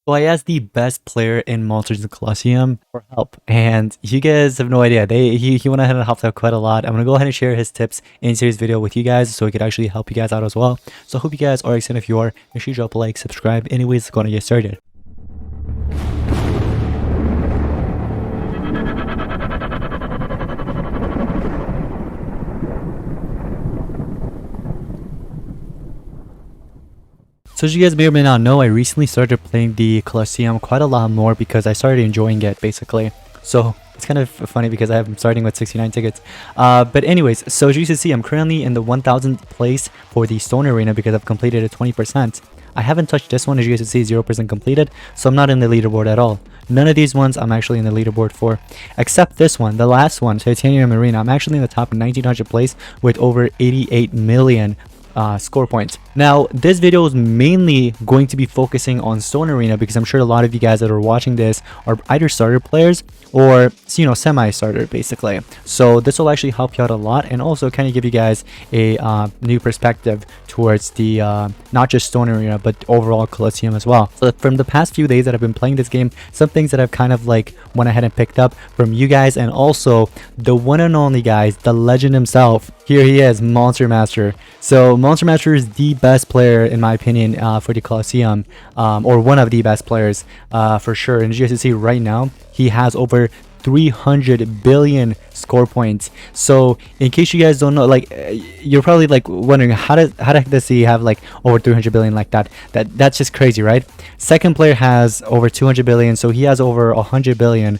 So I asked the best player in Monsters in the Colosseum for help, and you guys have no idea. He went ahead and helped out quite a lot. I'm gonna go ahead and share his tips in today's video with you guys, so it could actually help you guys out as well. So I hope you guys are excited. If you are, make sure you drop a like, subscribe. Anyways, let's go and get started. So as you guys may or may not know, I recently started playing the Colosseum quite a lot more because I started enjoying it basically. So it's kind of funny because I'm starting with 69 tickets. But anyways, so as you can see, I'm currently in the 1000th place for the Stone Arena because I've completed it 20%. I haven't touched this one, as you guys can see, 0% completed, so I'm not in the leaderboard at all. None of these ones I'm actually in the leaderboard for, except this one, the last one, Titanium Arena. I'm actually in the top 1900 place with over 88 million score points. Now this video is mainly going to be focusing on Stone Arena because I'm sure a lot of you guys that are watching this are either starter players or, you know, semi-starter basically. So this will actually help you out a lot and also kind of give you guys a new perspective towards the not just Stone Arena but overall Colosseum as well. So from the past few days that I've been playing this game, some things that I've kind of like went ahead and picked up from you guys, and also the one and only guys, the legend himself. Here he is, Monster Master. So Monster Master is the best player in my opinion for the Colosseum, or one of the best players for sure. And as you guys can see right now, he has over 300 billion score points. So in case you guys don't know, like you're probably like wondering how the heck does he have like over 300 billion like that? That's just crazy, right? Second player has over 200 billion, so he has over 100 billion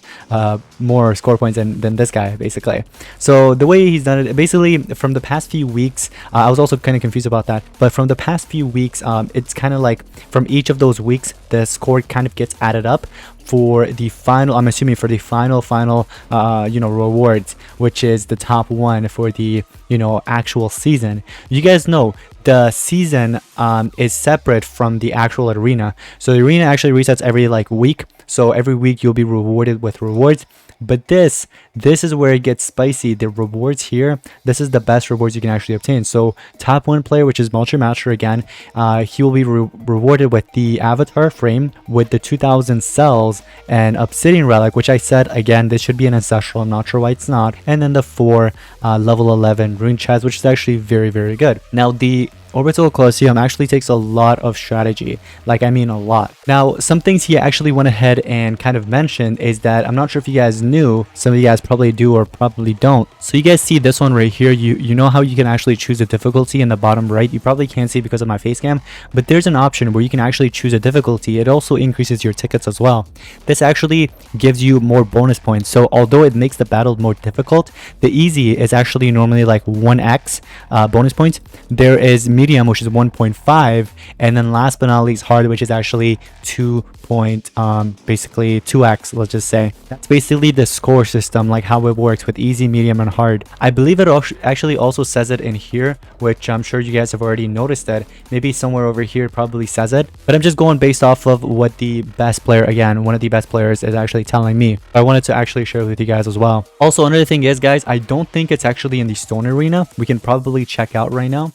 more score points than this guy basically. So the way he's done it, basically from the past few weeks, I was also kind of confused about that, but from the past few weeks, it's kind of like from each of those weeks the score kind of gets added up for the final, I'm assuming for the final you know, rewards, which is the top one for the, you know, actual season. You guys know the season is separate from the actual arena. So the arena actually resets every like week, so every week you'll be rewarded with rewards. But this is where it gets spicy. The rewards here, this is the best rewards you can actually obtain. So top one player, which is Monster Master again, he will be rewarded with the avatar frame with the 2000 cells and obsidian relic, which I said again, this should be an ancestral. I'm not sure why it's not. And then the 4 level 11 rune chest, which is actually very, very good. Now the Orbital Colosseum actually takes a lot of strategy, like I mean a lot. Now some things he actually went ahead and kind of mentioned is that, I'm not sure if you guys knew, some of you guys probably do or probably don't. So you guys see this one right here, you know how you can actually choose a difficulty in the bottom right. You probably can't see because of my face cam, but there's an option where you can actually choose a difficulty. It also increases your tickets as well. This actually gives you more bonus points. So although it makes the battle more difficult, the easy is actually normally like 1x bonus points. There is medium, which is 1.5, and then last but not least hard, which is actually basically 2x, let's just say. That's basically the score system, like how it works with easy, medium, and hard. I believe it actually also says it in here, which I'm sure you guys have already noticed it. Maybe somewhere over here it probably says it, but I'm just going based off of what the best player, again, one of the best players is actually telling me. I wanted to actually share with you guys as well. Also, another thing is, guys, I don't think it's actually in the Stone Arena. We can probably check out right now.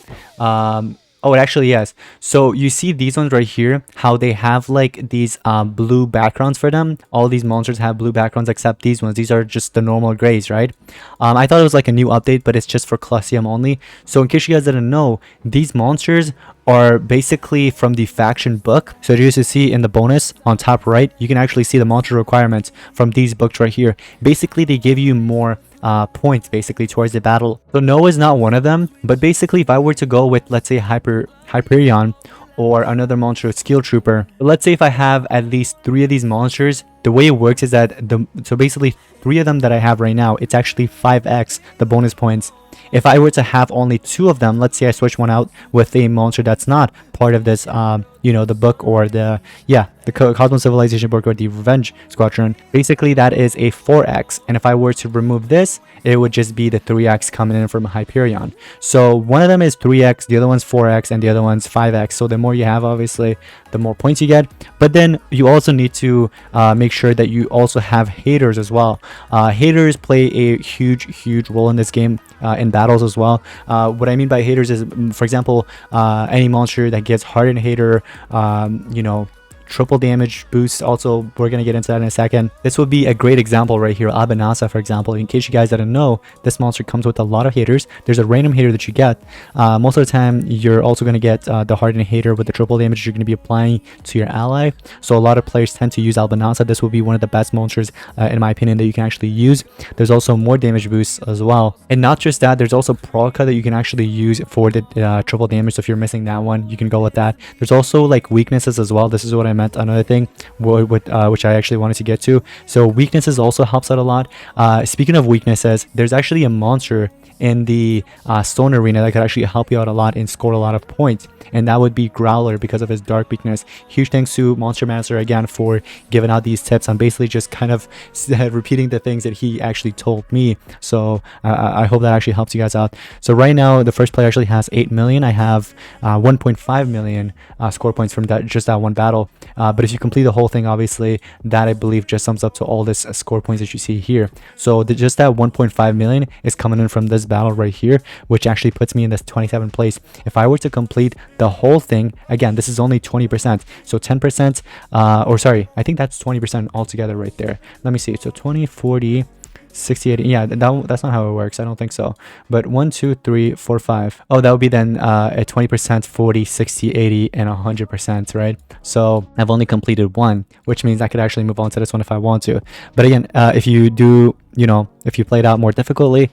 Oh, it actually yes. So you see these ones right here, how they have like these blue backgrounds for them. All these monsters have blue backgrounds except these ones. These are just the normal grays, right? I thought it was like a new update, but it's just for Colosseum only. So in case you guys didn't know, these monsters are basically from the faction book. So as you see in the bonus on top right, you can actually see the monster requirements from these books right here. Basically, they give you more points basically towards the battle. So Noah is not one of them, but basically if I were to go with, let's say, Hyperion or another monster, Skill Trooper, let's say if I have at least 3 of these monsters, the way it works is that so basically 3 of them that I have right now, it's actually 5x the bonus points. If I were to have only 2 of them, let's say I switch one out with a monster that's not part of this you know, the book or the Cosmos Civilization book or the Revenge Squadron, basically that is a 4x. And if I were to remove this, it would just be the 3x coming in from Hyperion. So one of them is 3x, the other one's 4x, and the other one's 5x. So the more you have, obviously, the more points you get. But then you also need to make sure that you also have haters as well. Haters play a huge role in this game, in battles as well. What I mean by haters is, for example, any monster that gets hardened hater, you know, triple damage boost. Also, we're gonna get into that in a second. This would be a great example right here. Abanasa, for example. In case you guys didn't know, this monster comes with a lot of haters. There's a random hater that you get. Most of the time, you're also gonna get the hardened hater with the triple damage you're gonna be applying to your ally. So a lot of players tend to use Abanasa. This will be one of the best monsters, in my opinion, that you can actually use. There's also more damage boosts as well, and not just that. There's also Prolka that you can actually use for the triple damage. So if you're missing that one, you can go with that. There's also like weaknesses as well. This is what I meant. Another thing which I actually wanted to get to. So weaknesses also helps out a lot. Speaking of weaknesses, there's actually a monster in the stone arena that could actually help you out a lot and score a lot of points, and that would be Growler because of his dark weakness. Huge thanks to Monster Master again for giving out these tips. I'm basically just kind of repeating the things that he actually told me, so I hope that actually helps you guys out. So right now the first player actually has 8 million. I have 1.5 million score points from that one battle, but if you complete the whole thing, obviously that I believe just sums up to all this score points that you see here. So just that 1.5 million is coming in from this battle right here, which actually puts me in this 27th place. If I were to complete the whole thing, again, this is only 20%, so 10%, or sorry, I think that's 20% altogether right there. Let me see. So 20, 40, 60, 80. Yeah, that's not how it works. I don't think so. But 1, 2, 3, 4, 5. Oh, that would be then at 20%, 40, 60, 80, and 100%, right? So I've only completed one, which means I could actually move on to this one if I want to. But again, if you do, if you play it out more difficultly,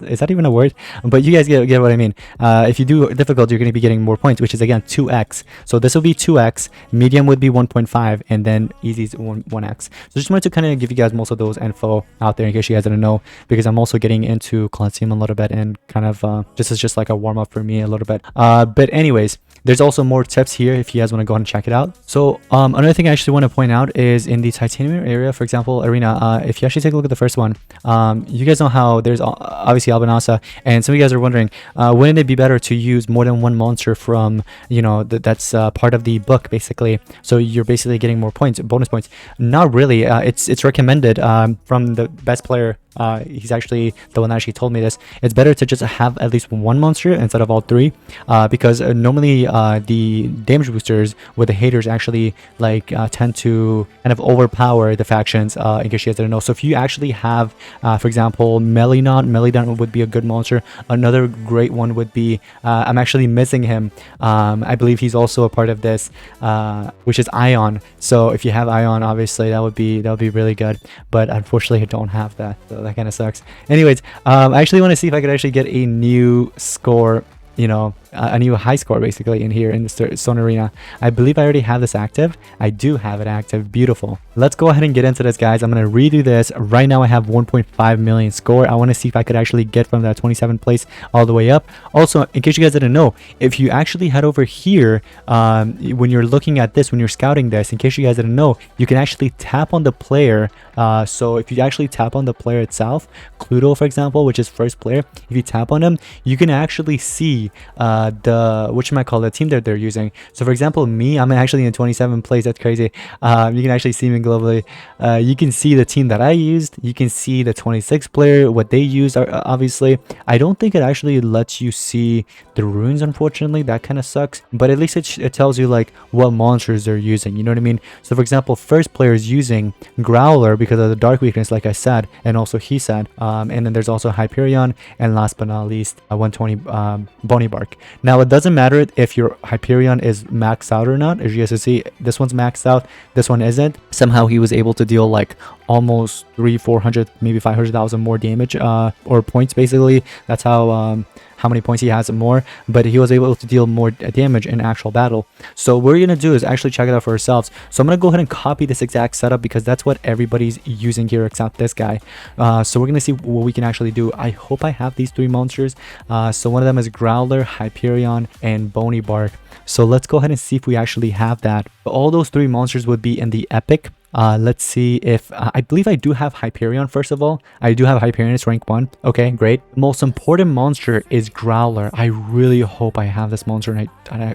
is that even a word? But you guys get what I mean. If you do difficult, you're going to be getting more points, which is again 2x. So this will be 2x, medium would be 1.5, and then easy is 1x. So just wanted to kind of give you guys most of those info out there in case you guys didn't know, because I'm also getting into Colosseum a little bit, and kind of this is just like a warm up for me a little bit. But anyways, there's also more tips here if you guys want to go ahead and check it out. So another thing I actually want to point out is in the titanium area, for example, arena, if you actually take a look at the first one, you guys know how there's obviously Albanasa, and some of you guys are wondering, wouldn't it be better to use more than one monster from, that's part of the book, basically, so you're basically getting more points, bonus points? Not really. It's recommended from the best player. He's actually the one that actually told me this. It's better to just have at least one monster instead of all three, because normally the damage boosters with the haters actually tend to kind of overpower the factions, in case you guys didn't know. So if you actually have, for example, Melidon would be a good monster. Another great one would be, I'm actually missing him. I believe he's also a part of this, which is Ion. So if you have Ion, obviously that would be really good, but unfortunately I don't have that, so that kind of sucks. Anyways, I actually want to see if I could actually get a new score, a new high score basically in here in the Stone Arena. I believe I already have this active. I do have it active. Beautiful. Let's go ahead and get into this, guys. I'm going to redo this. Right now I have 1.5 million score. I want to see if I could actually get from that 27th place all the way up. Also, in case you guys didn't know, if you actually head over here, when you're looking at this, when you're scouting this, in case you guys didn't know, you can actually tap on the player. So if you actually tap on the player itself, Cluedo, for example, which is first player, if you tap on him, you can actually see the team that they're using. So for example, me, I'm actually in 27th place. That's crazy. You can actually see me globally. You can see the team that I used. You can see the 26th player, what they used. Obviously, I don't think it actually lets you see the runes, unfortunately. That kind of sucks, but at least it tells you like what monsters they're using, you know what I mean? So for example, first player is using Growler because of the dark weakness, like I said, and also he said, and then there's also Hyperion, and last but not least 120 Bony Bark. Now it doesn't matter if your Hyperion is maxed out or not. As you guys can see, this one's maxed out, this one isn't. Somehow he was able to deal like almost 300-400, maybe 500,000 more damage, or points basically. That's how many points he has more, but he was able to deal more damage in actual battle. So what we're gonna do is actually check it out for ourselves. So I'm gonna go ahead and copy this exact setup because that's what everybody's using here except this guy. So we're gonna see what we can actually do. I hope I have these three monsters. So one of them is Growler, Hyperion, and Bony Bark. So let's go ahead and see if we actually have that. All those three monsters would be in the epic Let's see if I believe I do have Hyperion. First of all, I do have Hyperion. It's rank 1. Okay, great. Most important monster is Growler. I really hope I have this monster,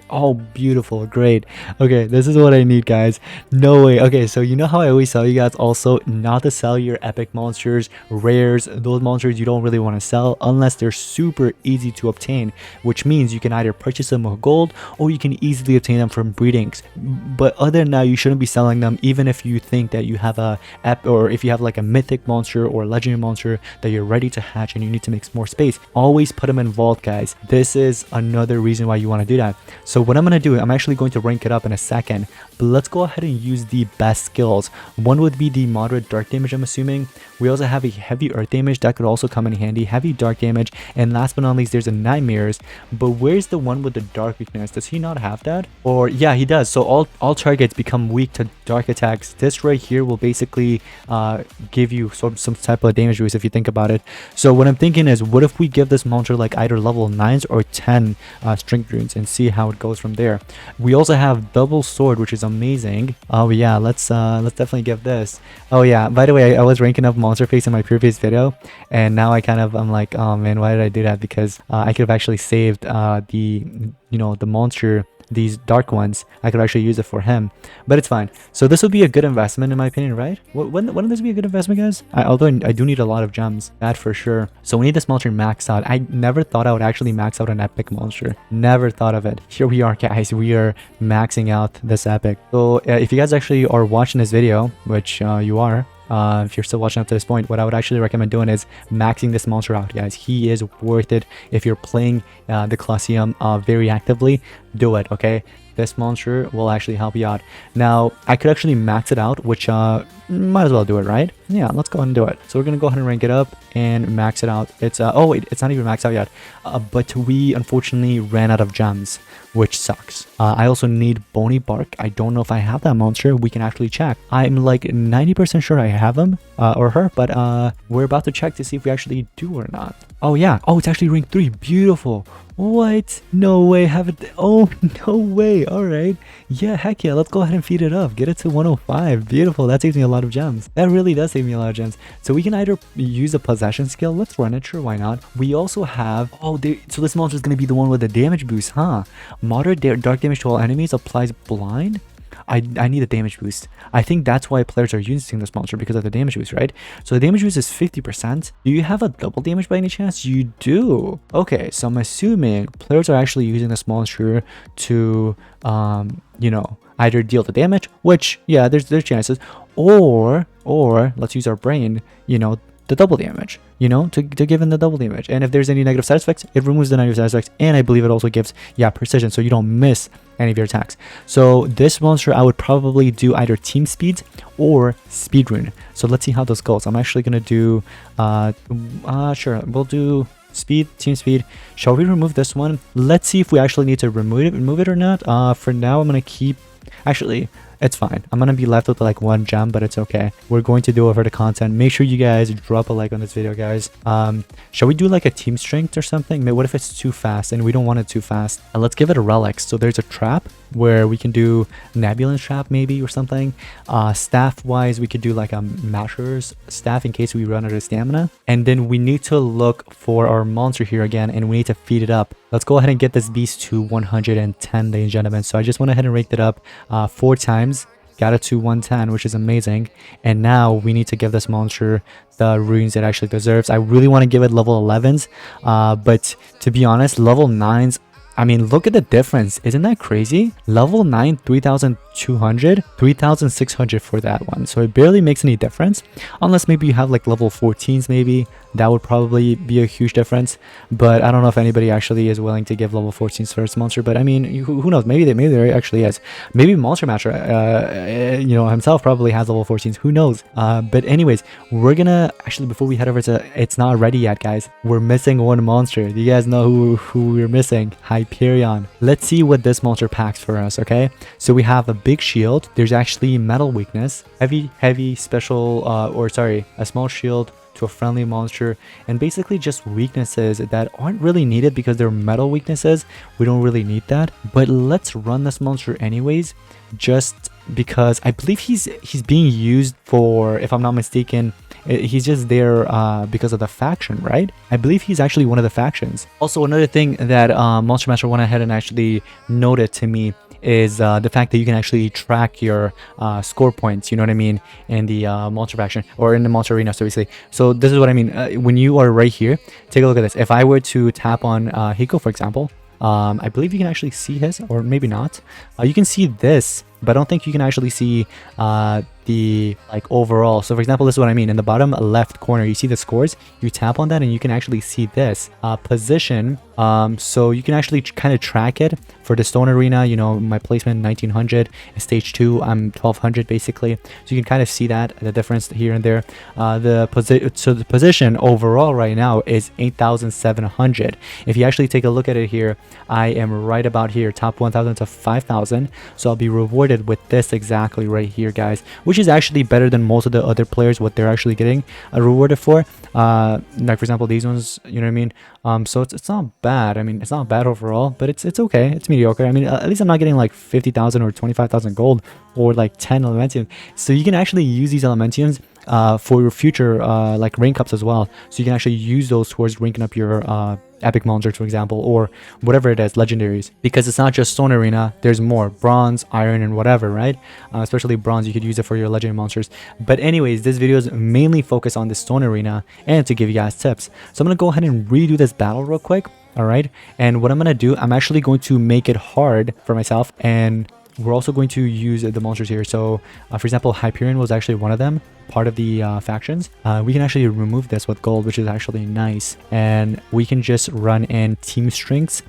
oh, beautiful, great. Okay, this is what I need, guys. No way. Okay, so you know how I always tell you guys also not to sell your epic monsters, rares, those monsters you don't really want to sell unless they're super easy to obtain, which means you can either purchase them with gold or you can easily obtain them from breedings. But other than that, you shouldn't be selling them, even if you think that you have a or if you have like a mythic monster or a legendary monster that you're ready to hatch and you need to make more space. Always put them in vault, guys. This is another reason why you want to do that. So what I'm going to do, I'm actually going to rank it up in a second, but let's go ahead and use the best skills. One would be the moderate dark damage, I'm assuming. We also have a heavy earth damage that could also come in handy, heavy dark damage, and last but not least there's a nightmares. But where's the one with the dark weakness? Does he not have that? Or yeah, he does. So all targets become weak to dark attacks. This right here will basically give you some type of damage boost if you think about it. So what I'm thinking is, what if we give this monster like either level 9s or 10 strength runes and see how it goes from there. We also have double sword, which is amazing. Oh yeah, let's definitely give this. Oh yeah, by the way, I was ranking up monster face in my previous video, and now I'm like, oh man, why did I do that? Because I could have actually saved the monster, these dark ones. I could actually use it for him, but it's fine. So this would be a good investment in my opinion, right? Wouldn't this be a good investment, guys? Although I do need a lot of gems, that for sure. So we need this monster maxed out. I never thought I would actually max out an epic monster. Never thought of it. Here we are, guys. We are maxing out this epic. So if you guys actually are watching this video, which you are, if you're still watching up to this point, what I would actually recommend doing is maxing this monster out, guys. He is worth it. If you're playing the Colosseum very actively, do it, okay? This monster will actually help you out. Now, I could actually max it out, which might as well do it, right? Yeah, let's go ahead and do it. So we're going to go ahead and rank it up and max it out. It's, oh wait, it's not even maxed out yet. But we unfortunately ran out of gems, which sucks. I also need Bony Bark. I don't know if I have that monster. We can actually check. I'm like 90% sure I have him or her, but we're about to check to see if we actually do or not. Oh yeah. Oh, it's actually rank 3. Beautiful. What? No way. Have it. Oh, no way. All right. Yeah, heck yeah. Let's go ahead and feed it up. Get it to 105. Beautiful. That saves me a lot of gems. That really does save me a lot of gems. So we can either use a possession skill. Let's run it. Sure, why not? We also have... Oh, so this monster is going to be the one with the damage boost, huh? Moderate dark damage to all enemies applies blind? I need a damage boost. I think that's why players are using this monster, because of the damage boost, right? So the damage boost is 50%. Do you have a double damage by any chance? You do. Okay, so I'm assuming players are actually using this monster to, either deal the damage, which, yeah, there's chances, or let's use our brain, the double damage, to give in the double damage. And if there's any negative side effects, it removes the negative side effects, and I believe it also gives, precision, so you don't miss any of your attacks. So this monster, I would probably do either team speed or speed rune. So let's see how this goes. I'm actually gonna do sure, we'll do speed, team speed. Shall we remove this one? Let's see if we actually need to remove it or not. For now, I'm gonna keep, actually, it's fine. I'm gonna be left with like 1 gem, but it's okay. We're going to do it for the content. Make sure you guys drop a like on this video, guys. Shall we do like a team strength or something? What if it's too fast and we don't want it too fast? Let's give it a relic. So there's a trap where we can do Nebulance trap maybe or something. Staff wise, we could do like a Masher's staff in case we run out of stamina. And then we need to look for our monster here again, and we need to feed it up. Let's go ahead and get this beast to 110, ladies and gentlemen. So I just went ahead and raked it up 4 times. Got it to 110, which is amazing. And now we need to give this monster the runes it actually deserves. I really want to give it level 11s, but to be honest, level 9s, I mean, look at the difference. Isn't that crazy? Level 9, 3,200, 3,600 for that one. So it barely makes any difference. Unless maybe you have like level 14s maybe. That would probably be a huge difference. But I don't know if anybody actually is willing to give level 14s for this monster. But I mean, who knows? Maybe there actually is. Maybe Monster Matcher, himself probably has level 14s. Who knows? But anyways, we're gonna... Actually, before we head over to... It's not ready yet, guys. We're missing one monster. Do you guys know who we're missing? Hyperion. Let's see what this monster packs for us, okay? So we have a big shield. There's actually metal weakness. Heavy special... a small shield to a friendly monster, and basically just weaknesses that aren't really needed because they're metal weaknesses. We don't really need that, but let's run this monster anyways, just because I believe he's being used for, if I'm not mistaken, he's just there because of the faction, right? I believe he's actually one of the factions. Also, another thing that Monster Master went ahead and actually noted to me is the fact that you can actually track your score points, you know what I mean, in the monster faction or in the monster arena, so basically. So this is what I mean. When you are right here, take a look at this. If I were to tap on Hiko, for example, I believe you can actually see his, or maybe not. You can see this, but I don't think you can actually see the like overall. So for example, this is what I mean. In the bottom left corner, you see the scores. You tap on that and you can actually see this position. So you can actually kind of track it for the stone arena. You know, my placement 1900, stage 2 I'm 1200 basically. So you can kind of see that the difference here and there. The position overall right now is 8700. If you actually take a look at it here, I am right about here, top 1000 to 5000. So I'll be rewarded with this exactly right here, guys, which is actually better than most of the other players what they're actually getting rewarded for. Like for example, these ones, you know what I mean. So it's not bad. I mean, it's not bad overall, but it's okay. It's mediocre. I mean, at least I'm not getting like 50,000 or 25,000 gold or like 10 elementium. So you can actually use these elementiums for your future like rank ups as well. So you can actually use those towards ranking up your epic monsters, for example, or whatever it is, legendaries, because it's not just stone arena, there's more bronze, iron, and whatever, right? Especially bronze, you could use it for your legendary monsters. But anyways, this video is mainly focused on the stone arena and to give you guys tips. So I'm gonna go ahead and redo this battle real quick. All right, and what I'm gonna do, I'm actually going to make it hard for myself, and we're also going to use the monsters here. So for example, Hyperion was actually one of them, part of the factions. We can actually remove this with gold, which is actually nice, and we can just run in team strengths.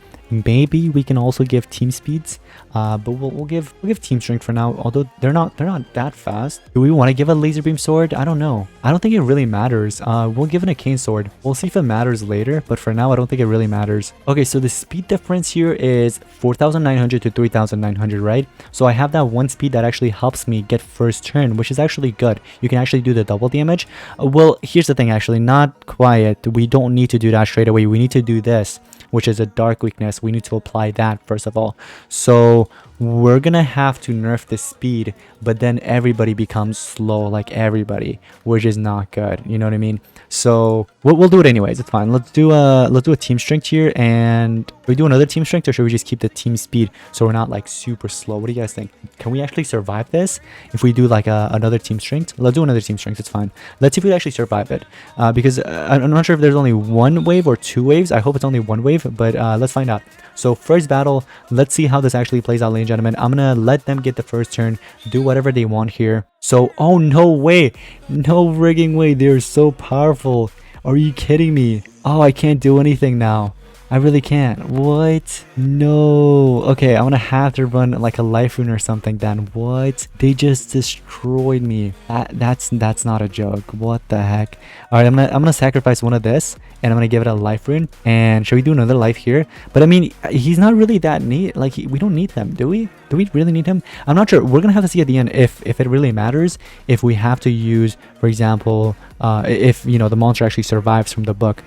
Maybe we can also give team speeds, but we'll give team strength for now, although they're not that fast. Do we want to give a laser beam sword? I don't know. I don't think it really matters. We'll give it a cane sword. We'll see if it matters later, but for now I don't think it really matters. Okay, so the speed difference here is 4,900 to 3,900, right? So I have that one speed that actually helps me get first turn, which is actually good. You can actually do the double damage. Well, here's the thing, actually, not quiet. We don't need to do that straight away. We need to do this, which is a dark weakness. We need to apply that first of all. So we're gonna have to nerf the speed, but then everybody becomes slow, like everybody, which is not good, you know what I mean? So we'll do it anyways. It's fine. Let's do a team strength here, and we do another team strength, or should we just keep the team speed so we're not like super slow? What do you guys think? Can we actually survive this if we do like another team strength? Let's do another team strength. It's fine. Let's see if we actually survive it, because I'm not sure if there's only one wave or two waves. I hope it's only one wave, but let's find out. So first battle, let's see how this actually plays out, ladies and gentlemen. I'm gonna let them get the first turn, do whatever they want here. So, oh, no way, no frigging way, they're so powerful. Are you kidding me? Oh, I can't do anything now. I really can't. What? No. Okay, I'm gonna have to run like a life rune or something then. What? They just destroyed me. That's not a joke. What the heck? All right, I'm gonna sacrifice one of this, and I'm gonna give it a life rune. And should we do another life here? But I mean, he's not really that neat. Like we don't need him, do we? Do we really need him? I'm not sure. We're gonna have to see at the end if it really matters. If we have to use, for example, if you know the monster actually survives from the book,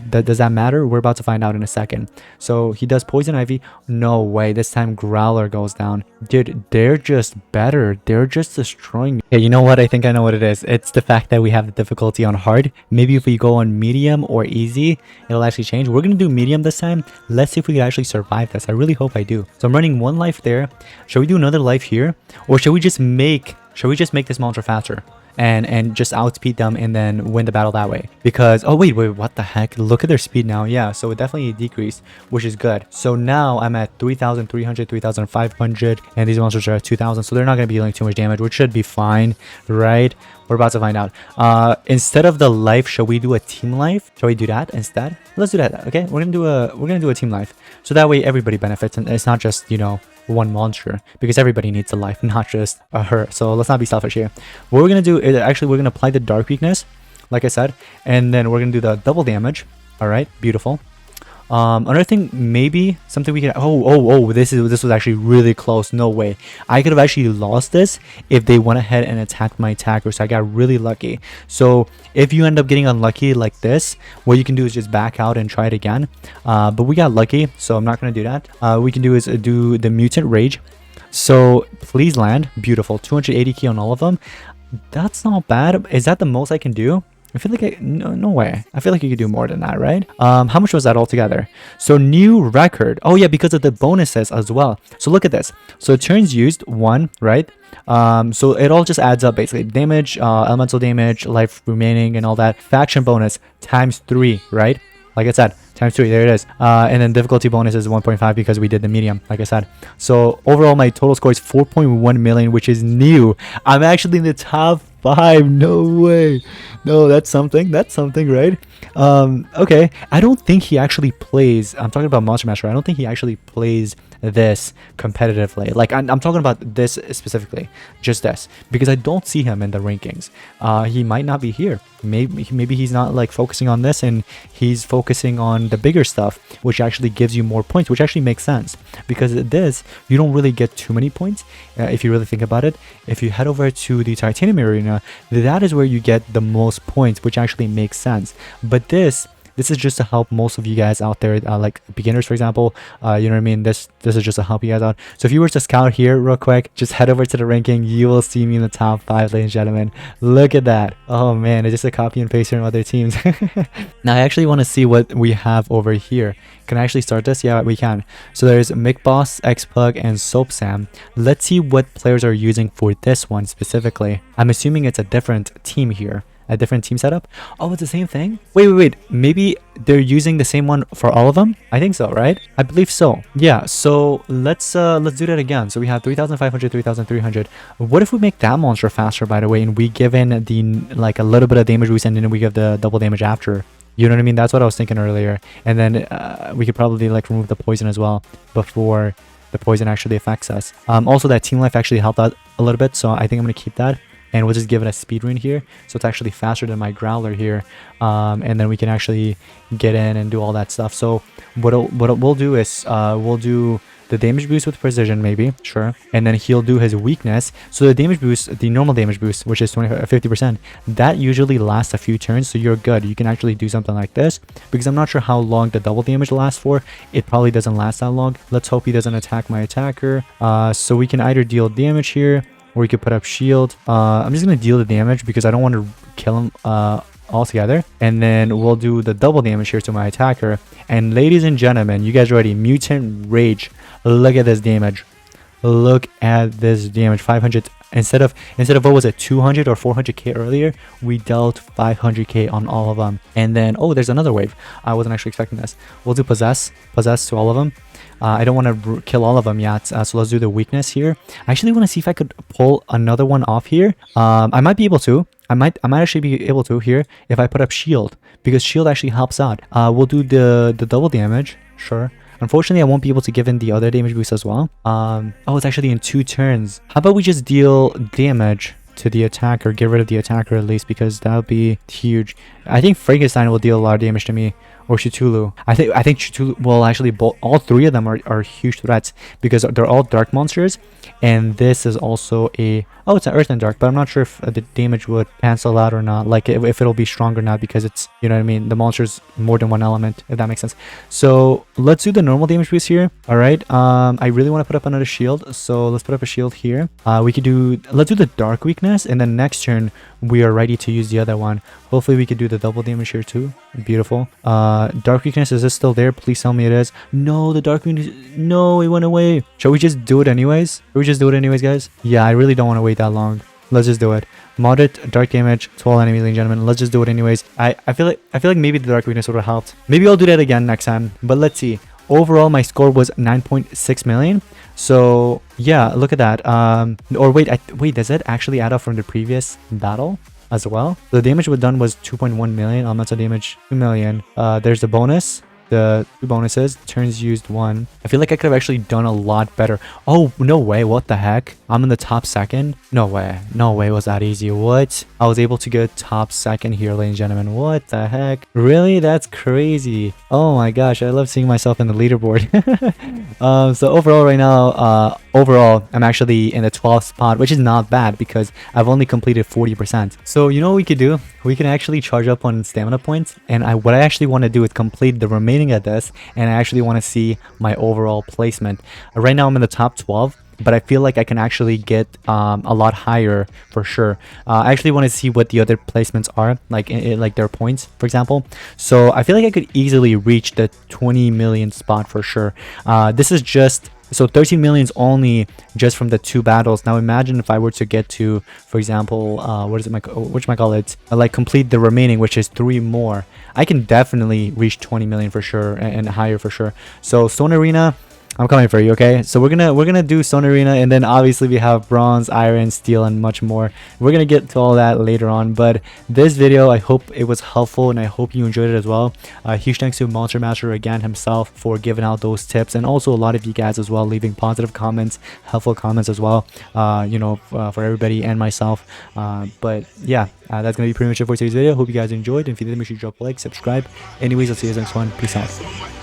does that matter? We're about to find out in a second. So he does poison ivy. No way. This time growler goes down. Dude, they're just better. They're just destroying me. Yeah, you know what? I think I know what it is. It's the fact that we have the difficulty on hard. Maybe if we go on medium or easy, it'll actually change. We're gonna do medium this time. Let's see if we can actually survive this. I really hope I do. So I'm running one life there. Should we do another life here, or should we just make this monster faster and just outspeed them and then win the battle that way? Because oh wait, what the heck? Look at their speed now. Yeah, so it definitely decreased, which is good. So now I'm at 3,300, 3,500, and these monsters are at 2,000, so they're not going to be dealing too much damage, which should be fine, right? We're about to find out. Instead of the life, shall we do a team life? Shall we do that instead? Let's do that. Okay, we're gonna do a team life, so that way everybody benefits, and it's not just, you know, one monster, because everybody needs a life, not just her. So let's not be selfish here. What we're gonna do is actually we're gonna apply the dark weakness, like I said, and then we're gonna do the double damage. All right, beautiful. Another thing, maybe something we can. Oh! This was actually really close. No way. I could have actually lost this if they went ahead and attacked my attacker. So I got really lucky. So if you end up getting unlucky like this, what you can do is just back out and try it again. But we got lucky, so I'm not gonna do that. We can do is do the mutant rage. So please land. Beautiful. 280 key on all of them. That's not bad. Is that the most I can do? I feel like no way. I feel like you could do more than that, right? How much was that altogether? So new record. Oh yeah, because of the bonuses as well. So look at this. So turns used 1, right? So it all just adds up basically. Damage, elemental damage, life remaining, and all that. Faction bonus times 3, right? Like I said, times 3. There it is. And then difficulty bonus is 1.5 because we did the medium, like I said. So overall, my total score is 4.1 million, which is new. I'm actually in the top 5. No way. No, that's something. That's something, right? Okay. I don't think he actually plays. I'm talking about Monster Master. I don't think he actually plays this competitively. Like I'm talking about this specifically, just this, because I don't see him in the rankings. He might not be here. Maybe he's not like focusing on this, and he's focusing on the bigger stuff, which actually gives you more points, which actually makes sense, because this you don't really get too many points if you really think about it. If you head over to the Titanium Arena, that is where you get the most points, which actually makes sense. But this is just to help most of you guys out there, like beginners, for example. You know what I mean? This is just to help you guys out. So if you were to scout here real quick, just head over to the ranking. You will see me in the top 5, ladies and gentlemen. Look at that. Oh man, it's just a copy and paste from other teams. Now I actually want to see what we have over here. Can I actually start this? Yeah, we can. So there's McBoss, Xplug, and Soap Sam. Let's see what players are using for this one specifically. I'm assuming it's a different team here. A different team setup. Oh, it's the same thing. Wait. Maybe they're using the same one for all of them. I think so, right? I believe so. Yeah. So let's do that again. So we have 3,500, 3,300. What if we make that monster faster, by the way, and we give in the like a little bit of damage we send in, and we give the double damage after. You know what I mean? That's what I was thinking earlier. And then we could probably like remove the poison as well before the poison actually affects us. Also, that team life actually helped out a little bit, so I think I'm gonna keep that. And we'll just give it a speed rune here, so it's actually faster than my growler here, and then we can actually get in and do all that stuff. So what we'll do is we'll do the damage boost with precision, maybe, sure, and then he'll do his weakness. So the damage boost, the normal damage boost, which is 50%, that usually lasts a few turns, so you're good. You can actually do something like this, because I'm not sure how long the double damage lasts for. It probably doesn't last that long. Let's hope he doesn't attack my attacker. So we can either deal damage here, or we could put up shield. I'm just gonna deal the damage because I don't want to kill him altogether, and then we'll do the double damage here to my attacker. And ladies and gentlemen, you guys ready? Mutant Rage. Look at this damage. Look at this damage. 500 instead of what was it, 200 or 400k earlier, we dealt 500k on all of them. And then there's another wave. I wasn't actually expecting this. We'll do possess to all of them. I don't want to kill all of them yet, so let's do the weakness here. I actually want to see if I could pull another one off here. I might be able to. I might actually be able to here if I put up shield, because shield actually helps out. We'll do the double damage, sure. Unfortunately, I won't be able to give in the other damage boost as well. It's actually in 2 turns. How about we just deal damage to the attacker, get rid of the attacker at least, because that would be huge. I think Frankenstein will deal a lot of damage to me, or Cthulhu. I think Cthulhu, well, actually all 3 of them are huge threats, because they're all dark monsters, and this is also it's an earth and dark, but I'm not sure if the damage would cancel out or not, like if it'll be strong or not, because it's, you know what I mean, the monster's more than one element, if that makes sense. So let's do the normal damage boost here. All right, I really want to put up another shield, so let's put up a shield here. Let's do the dark weakness, and then next turn we are ready to use the other one. Hopefully we could do the double damage here too. Beautiful. Dark weakness, is this still there? Please tell me it is. No, the dark weakness, no, it went away. Shall we just do it anyways? Shall we just do it anyways, guys? Yeah, I really don't want to wait that long. Let's just do it. Moderate dark damage to all enemies, ladies and gentlemen. Let's just do it anyways. I feel like maybe the dark weakness would have helped. Maybe I'll do that again next time, but let's see. Overall, my score was 9.6 million. So yeah, look at that. Or wait, does it actually add up from the previous battle as well? The damage was done was 2.1 million. Elemental damage 2 million. There's the bonus. The 2 bonuses, turns used 1. I feel like I could have actually done a lot better. Oh, no way. What the heck? I'm in the top 2nd. No way. No way was that easy. What? I was able to get top 2nd here, ladies and gentlemen. What the heck? Really? That's crazy. Oh my gosh. I love seeing myself in the leaderboard. So overall right now, I'm actually in the 12th spot, which is not bad because I've only completed 40%. So you know what we could do? We can actually charge up on stamina points, and what I actually want to do is complete the remaining at this, and I actually want to see my overall placement. Right now I'm in the top 12, but I feel like I can actually get a lot higher for sure. I actually want to see what the other placements are, like like their points, for example. So I feel like I could easily reach the 20 million spot for sure. This is just so 13 millions only just from the 2 battles. Now imagine if I were to get to, for example, what is it, which might call it, like complete the remaining, which is 3 more. I can definitely reach 20 million for sure, and higher for sure. So Stone Arena, I'm coming for you, okay? So we're gonna do Stone Arena, and then obviously we have bronze, iron, steel, and much more. We're gonna get to all that later on, but this video, I hope it was helpful, and I hope you enjoyed it as well. Huge thanks to Monster Master again himself for giving out those tips, and also a lot of you guys as well leaving positive comments, helpful comments as well. For everybody and myself. But yeah, that's gonna be pretty much it for today's video. Hope you guys enjoyed, and if you did, make sure you drop a like, subscribe. Anyways, I'll see you guys next one. Peace out.